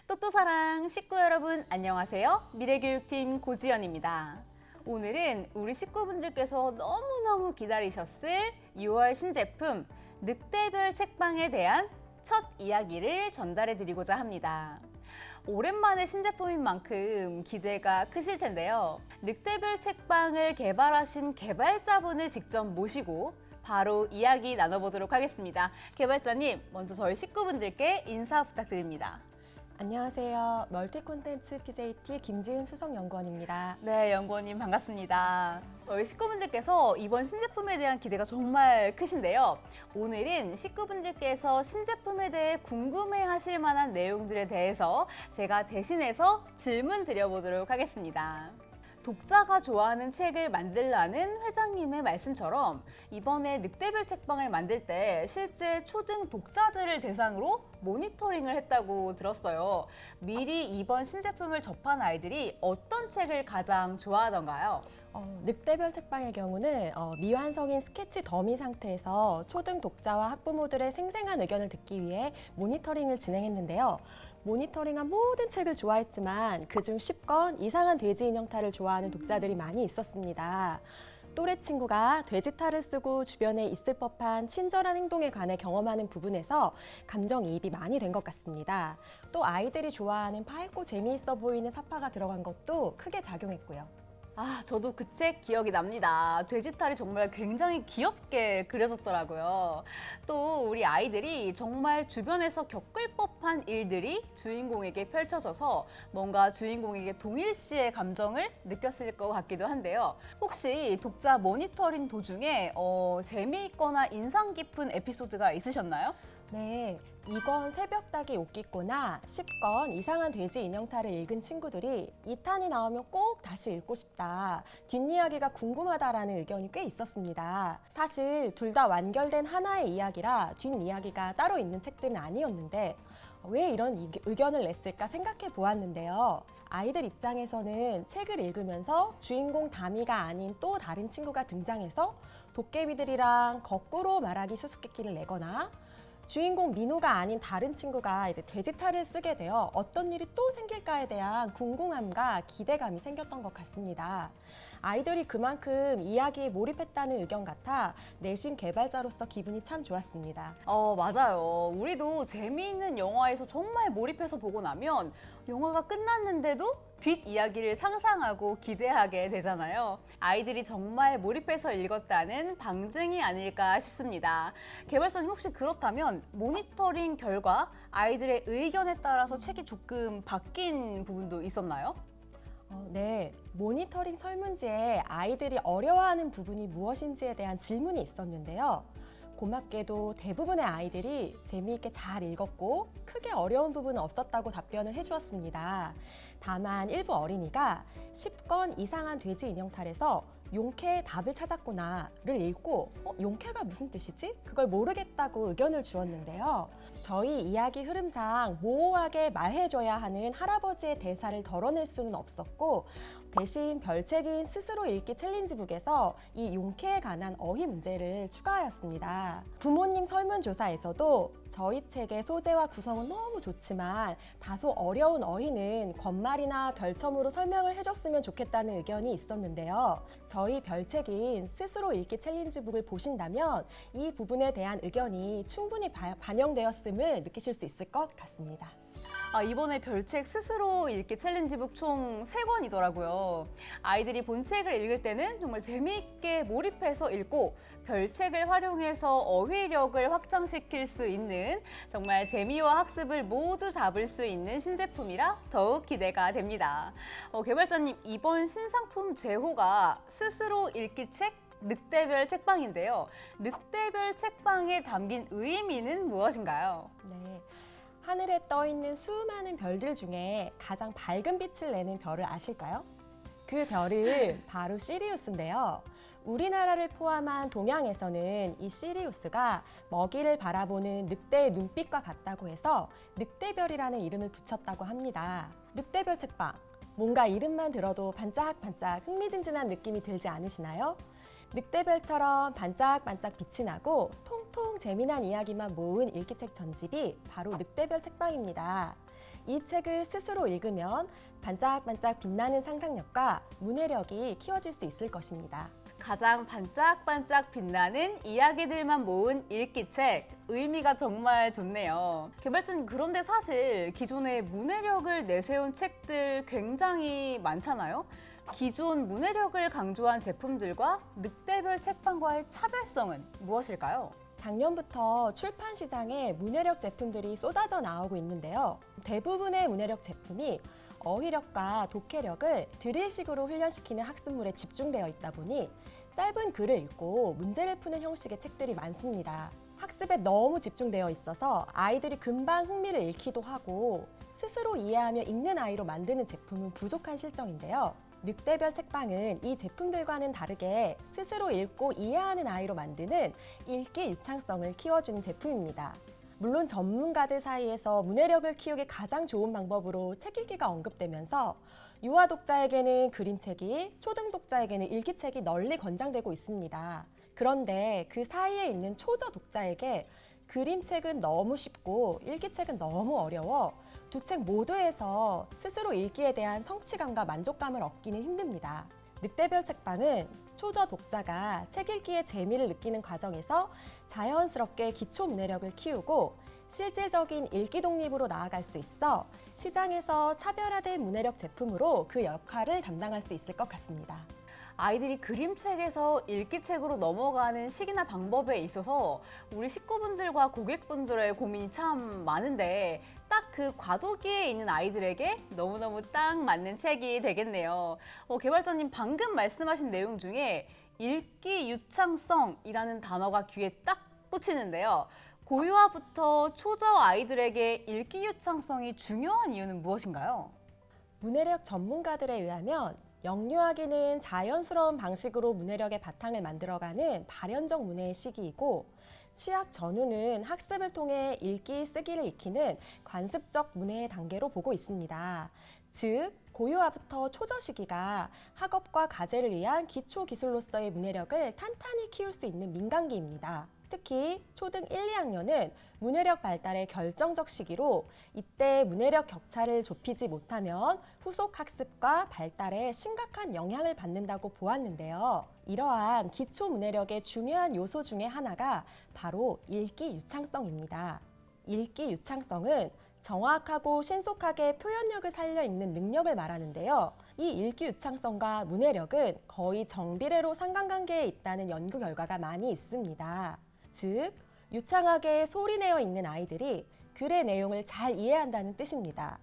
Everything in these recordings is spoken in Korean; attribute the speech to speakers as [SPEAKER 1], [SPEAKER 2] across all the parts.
[SPEAKER 1] 똑똑사랑 식구 여러분 안녕하세요. 미래교육팀 고지연입니다. 오늘은 우리 식구분들께서 너무너무 기다리셨을 6월 신제품 늑대별 책방에 대한 첫 이야기를 전달해 드리고자 합니다. 오랜만에 신제품인 만큼 기대가 크실 텐데요. 늑대별 책방을 개발하신 개발자분을 직접 모시고 바로 이야기 나눠보도록 하겠습니다. 개발자님, 먼저 저희 식구분들께 인사 부탁드립니다.
[SPEAKER 2] 안녕하세요. 멀티 콘텐츠 PJT 김지은 수석연구원입니다.
[SPEAKER 1] 네, 연구원님 반갑습니다. 저희 식구분들께서 이번 신제품에 대한 기대가 정말 크신데요. 오늘은 식구분들께서 신제품에 대해 궁금해하실 만한 내용들에 대해서 제가 대신해서 질문 드려보도록 하겠습니다. 독자가 좋아하는 책을 만들라는 회장님의 말씀처럼 이번에 늑대별 책방을 만들 때 실제 초등 독자들을 대상으로 모니터링을 했다고 들었어요. 미리 이번 신제품을 접한 아이들이 어떤 책을 가장 좋아하던가요?
[SPEAKER 2] 늑대별 책방의 경우는 미완성인 스케치 더미 상태에서 초등 독자와 학부모들의 생생한 의견을 듣기 위해 모니터링을 진행했는데요. 모니터링한 모든 책을 좋아했지만 그중 10권 이상한 돼지 인형탈을 좋아하는 독자들이 많이 있었습니다. 또래 친구가 돼지탈을 쓰고 주변에 있을 법한 친절한 행동에 관해 경험하는 부분에서 감정이입이 많이 된 것 같습니다. 또 아이들이 좋아하는 밝고 재미있어 보이는 사파가 들어간 것도 크게 작용했고요.
[SPEAKER 1] 저도 그 책 기억이 납니다. 돼지탈이 정말 굉장히 귀엽게 그려졌더라고요. 또 우리 아이들이 정말 주변에서 겪을 법한 일들이 주인공에게 펼쳐져서 뭔가 주인공에게 동일시의 감정을 느꼈을 것 같기도 한데요. 혹시 독자 모니터링 도중에 재미있거나 인상 깊은 에피소드가 있으셨나요?
[SPEAKER 2] 네, 2권 새벽닭이 옷깃거나 10권 이상한 돼지 인형탈을 읽은 친구들이 2탄이 나오면 꼭 다시 읽고 싶다, 뒷이야기가 궁금하다라는 의견이 꽤 있었습니다. 사실 둘 다 완결된 하나의 이야기라 뒷이야기가 따로 있는 책들은 아니었는데 왜 이런 의견을 냈을까 생각해 보았는데요. 아이들 입장에서는 책을 읽으면서 주인공 다미가 아닌 또 다른 친구가 등장해서 도깨비들이랑 거꾸로 말하기 수수께끼를 내거나 주인공 민호가 아닌 다른 친구가 이제 돼지탈을 쓰게 되어 어떤 일이 또 생길까에 대한 궁금함과 기대감이 생겼던 것 같습니다. 아이들이 그만큼 이야기에 몰입했다는 의견 같아 내신 개발자로서 기분이 참 좋았습니다.
[SPEAKER 1] 맞아요. 우리도 재미있는 영화에서 정말 몰입해서 보고 나면 영화가 끝났는데도 뒷이야기를 상상하고 기대하게 되잖아요. 아이들이 정말 몰입해서 읽었다는 방증이 아닐까 싶습니다. 개발자님, 혹시 그렇다면 모니터링 결과 아이들의 의견에 따라서 책이 조금 바뀐 부분도 있었나요?
[SPEAKER 2] 네, 모니터링 설문지에 아이들이 어려워하는 부분이 무엇인지에 대한 질문이 있었는데요. 고맙게도 대부분의 아이들이 재미있게 잘 읽었고 크게 어려운 부분은 없었다고 답변을 해주었습니다. 다만 일부 어린이가 10권 이상한 돼지 인형탈에서 용케의 답을 찾았구나를 읽고 용케가 무슨 뜻이지? 그걸 모르겠다고 의견을 주었는데요. 저희 이야기 흐름상 모호하게 말해줘야 하는 할아버지의 대사를 덜어낼 수는 없었고 대신 별책인 스스로 읽기 챌린지북에서 이 용케에 관한 어휘 문제를 추가하였습니다. 부모님 설문조사에서도 저희 책의 소재와 구성은 너무 좋지만 다소 어려운 어휘는 권말이나 별첨으로 설명을 해줬으면 좋겠다는 의견이 있었는데요. 저희 별책인 스스로 읽기 챌린지북을 보신다면 이 부분에 대한 의견이 충분히 반영되었음을 느끼실 수 있을 것 같습니다.
[SPEAKER 1] 이번에 별책 스스로 읽기 챌린지북 총 3권이더라고요. 아이들이 본 책을 읽을 때는 정말 재미있게 몰입해서 읽고 별책을 활용해서 어휘력을 확장시킬 수 있는 정말 재미와 학습을 모두 잡을 수 있는 신제품이라 더욱 기대가 됩니다. 개발자님, 이번 신상품 제호가 스스로 읽기 책 늑대별 책방인데요. 늑대별 책방에 담긴 의미는 무엇인가요?
[SPEAKER 2] 네. 하늘에 떠있는 수많은 별들 중에 가장 밝은 빛을 내는 별을 아실까요? 그 별은 바로 시리우스인데요. 우리나라를 포함한 동양에서는 이 시리우스가 먹이를 바라보는 늑대의 눈빛과 같다고 해서 늑대별이라는 이름을 붙였다고 합니다. 늑대별 책방, 뭔가 이름만 들어도 반짝반짝 흥미진진한 느낌이 들지 않으시나요? 늑대별처럼 반짝반짝 빛이 나고 통통 재미난 이야기만 모은 읽기책 전집이 바로 늑대별 책방입니다. 이 책을 스스로 읽으면 반짝반짝 빛나는 상상력과 문해력이 키워질 수 있을 것입니다.
[SPEAKER 1] 가장 반짝반짝 빛나는 이야기들만 모은 읽기 책. 의미가 정말 좋네요. 개발자님, 그런데 사실 기존에 문해력을 내세운 책들 굉장히 많잖아요. 기존 문해력을 강조한 제품들과 늑대별 책방과의 차별성은 무엇일까요?
[SPEAKER 2] 작년부터 출판 시장에 문해력 제품들이 쏟아져 나오고 있는데요. 대부분의 문해력 제품이 어휘력과 독해력을 드릴식으로 훈련시키는 학습물에 집중되어 있다 보니 짧은 글을 읽고 문제를 푸는 형식의 책들이 많습니다. 학습에 너무 집중되어 있어서 아이들이 금방 흥미를 잃기도 하고 스스로 이해하며 읽는 아이로 만드는 제품은 부족한 실정인데요. 늑대별 책방은 이 제품들과는 다르게 스스로 읽고 이해하는 아이로 만드는 읽기 유창성을 키워주는 제품입니다. 물론 전문가들 사이에서 문해력을 키우기 가장 좋은 방법으로 책 읽기가 언급되면서 유아 독자에게는 그림책이, 초등 독자에게는 일기책이 널리 권장되고 있습니다. 그런데 그 사이에 있는 초저 독자에게 그림책은 너무 쉽고 일기책은 너무 어려워 두 책 모두에서 스스로 읽기에 대한 성취감과 만족감을 얻기는 힘듭니다. 늑대별 책방은 초저 독자가 책 읽기의 재미를 느끼는 과정에서 자연스럽게 기초 문해력을 키우고 실질적인 읽기 독립으로 나아갈 수 있어 시장에서 차별화된 문해력 제품으로 그 역할을 담당할 수 있을 것 같습니다.
[SPEAKER 1] 아이들이 그림책에서 읽기책으로 넘어가는 시기나 방법에 있어서 우리 식구분들과 고객분들의 고민이 참 많은데 딱 그 과도기에 있는 아이들에게 너무너무 딱 맞는 책이 되겠네요. 개발자님, 방금 말씀하신 내용 중에 읽기 유창성이라는 단어가 귀에 딱 꽂히는데요. 고유아부터 초저 아이들에게 읽기 유창성이 중요한 이유는 무엇인가요?
[SPEAKER 2] 문해력 전문가들에 의하면 영유아기는 자연스러운 방식으로 문해력의 바탕을 만들어가는 발현적 문해의 시기이고 취약 전후는 학습을 통해 읽기, 쓰기를 익히는 관습적 문해의 단계로 보고 있습니다. 즉, 고유아부터 초저 시기가 학업과 과제를 위한 기초 기술로서의 문해력을 탄탄히 키울 수 있는 민간기입니다. 특히 초등 1, 2학년은 문해력 발달의 결정적 시기로 이때 문해력 격차를 좁히지 못하면 후속 학습과 발달에 심각한 영향을 받는다고 보았는데요. 이러한 기초 문해력의 중요한 요소 중에 하나가 바로 읽기 유창성입니다. 읽기 유창성은 정확하고 신속하게 표현력을 살려 읽는 능력을 말하는데요. 이 읽기 유창성과 문해력은 거의 정비례로 상관관계에 있다는 연구 결과가 많이 있습니다. 즉, 유창하게 소리내어 읽는 아이들이 글의 내용을 잘 이해한다는 뜻입니다.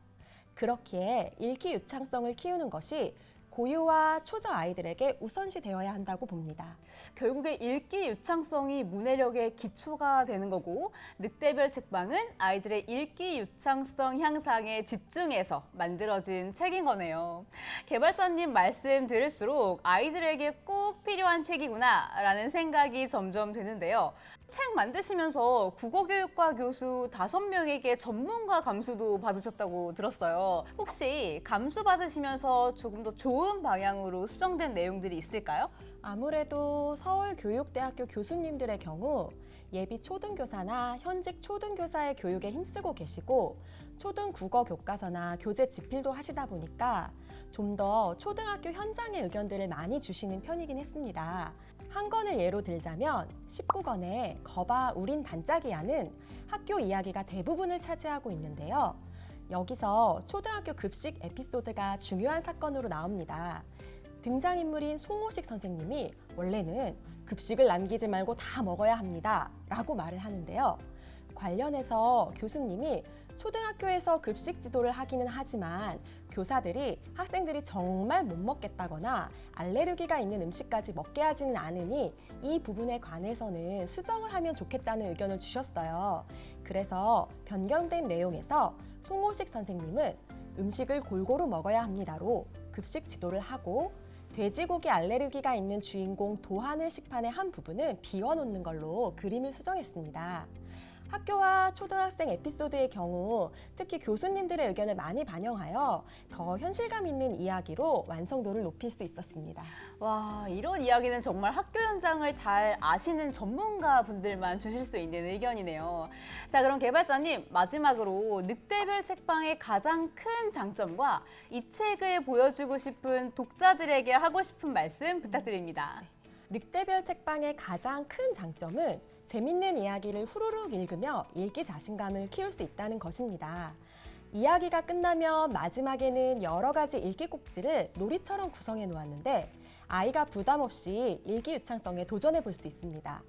[SPEAKER 2] 그렇기에 읽기 유창성을 키우는 것이 고유와 초저 아이들에게 우선시 되어야 한다고 봅니다.
[SPEAKER 1] 결국에 읽기 유창성이 문해력의 기초가 되는 거고 늑대별 책방은 아이들의 읽기 유창성 향상에 집중해서 만들어진 책인 거네요. 개발자님 말씀 들을수록 아이들에게 꼭 필요한 책이구나 라는 생각이 점점 드는데요. 책 만드시면서 국어교육과 교수 5명에게 전문가 감수도 받으셨다고 들었어요. 혹시 감수 받으시면서 조금 더 좋은 방향으로 수정된 내용들이 있을까요?
[SPEAKER 2] 아무래도 서울교육대학교 교수님들의 경우 예비 초등교사나 현직 초등교사의 교육에 힘쓰고 계시고 초등 국어 교과서나 교재 집필도 하시다 보니까 좀 더 초등학교 현장의 의견들을 많이 주시는 편이긴 했습니다. 한 권을 예로 들자면 19권의 거봐 우린 반짝이야는 학교 이야기가 대부분을 차지하고 있는데요. 여기서 초등학교 급식 에피소드가 중요한 사건으로 나옵니다. 등장인물인 송호식 선생님이 원래는 급식을 남기지 말고 다 먹어야 합니다 라고 말을 하는데요. 관련해서 교수님이 초등학교에서 급식 지도를 하기는 하지만 교사들이 학생들이 정말 못 먹겠다거나 알레르기가 있는 음식까지 먹게 하지는 않으니 이 부분에 관해서는 수정을 하면 좋겠다는 의견을 주셨어요. 그래서 변경된 내용에서 송호식 선생님은 음식을 골고루 먹어야 합니다로 급식 지도를 하고 돼지고기 알레르기가 있는 주인공 도한을 식판의 한 부분은 비워놓는 걸로 그림을 수정했습니다. 학교와 초등학생 에피소드의 경우 특히 교수님들의 의견을 많이 반영하여 더 현실감 있는 이야기로 완성도를 높일 수 있었습니다.
[SPEAKER 1] 와, 이런 이야기는 정말 학교 현장을 잘 아시는 전문가 분들만 주실 수 있는 의견이네요. 자, 그럼 개발자님, 마지막으로 늑대별 책방의 가장 큰 장점과 이 책을 보여주고 싶은 독자들에게 하고 싶은 말씀 부탁드립니다.
[SPEAKER 2] 늑대별 책방의 가장 큰 장점은 재밌는 이야기를 후루룩 읽으며 읽기 자신감을 키울 수 있다는 것입니다. 이야기가 끝나면 마지막에는 여러 가지 읽기 꼭지를 놀이처럼 구성해 놓았는데 아이가 부담 없이 읽기 유창성에 도전해 볼 수 있습니다.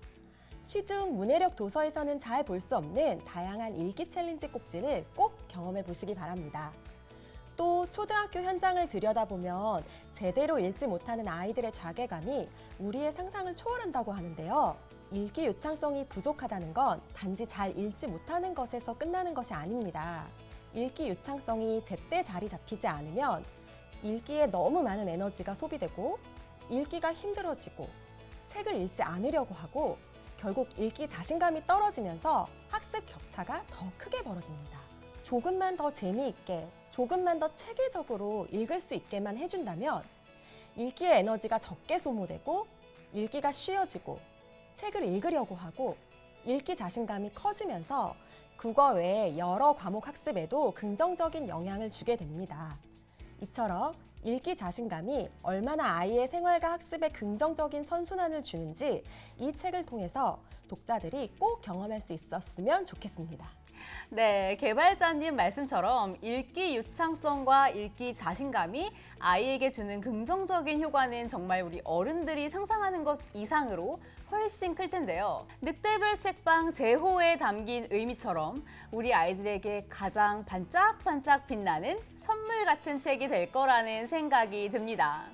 [SPEAKER 2] 시중 문해력 도서에서는 잘 볼 수 없는 다양한 읽기 챌린지 꼭지를 꼭 경험해 보시기 바랍니다. 또 초등학교 현장을 들여다보면 제대로 읽지 못하는 아이들의 자괴감이 우리의 상상을 초월한다고 하는데요. 읽기 유창성이 부족하다는 건 단지 잘 읽지 못하는 것에서 끝나는 것이 아닙니다. 읽기 유창성이 제때 자리 잡히지 않으면 읽기에 너무 많은 에너지가 소비되고 읽기가 힘들어지고 책을 읽지 않으려고 하고 결국 읽기 자신감이 떨어지면서 학습 격차가 더 크게 벌어집니다. 조금만 더 재미있게, 조금만 더 체계적으로 읽을 수 있게만 해준다면 읽기의 에너지가 적게 소모되고 읽기가 쉬워지고 책을 읽으려고 하고 읽기 자신감이 커지면서 국어 외에 여러 과목 학습에도 긍정적인 영향을 주게 됩니다. 이처럼 읽기 자신감이 얼마나 아이의 생활과 학습에 긍정적인 선순환을 주는지 이 책을 통해서 독자들이 꼭 경험할 수 있었으면 좋겠습니다.
[SPEAKER 1] 네, 개발자님 말씀처럼 읽기 유창성과 읽기 자신감이 아이에게 주는 긍정적인 효과는 정말 우리 어른들이 상상하는 것 이상으로 훨씬 클 텐데요. 늑대별 책방 제호에 담긴 의미처럼 우리 아이들에게 가장 반짝반짝 빛나는 선물 같은 책이 될 거라는 생각이 듭니다.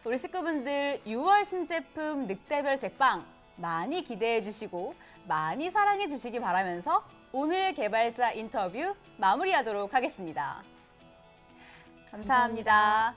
[SPEAKER 1] 우리 식구분들 6월 신제품 늑대별 책방 많이 기대해 주시고 많이 사랑해 주시기 바라면서 오늘 개발자 인터뷰 마무리하도록 하겠습니다. 감사합니다.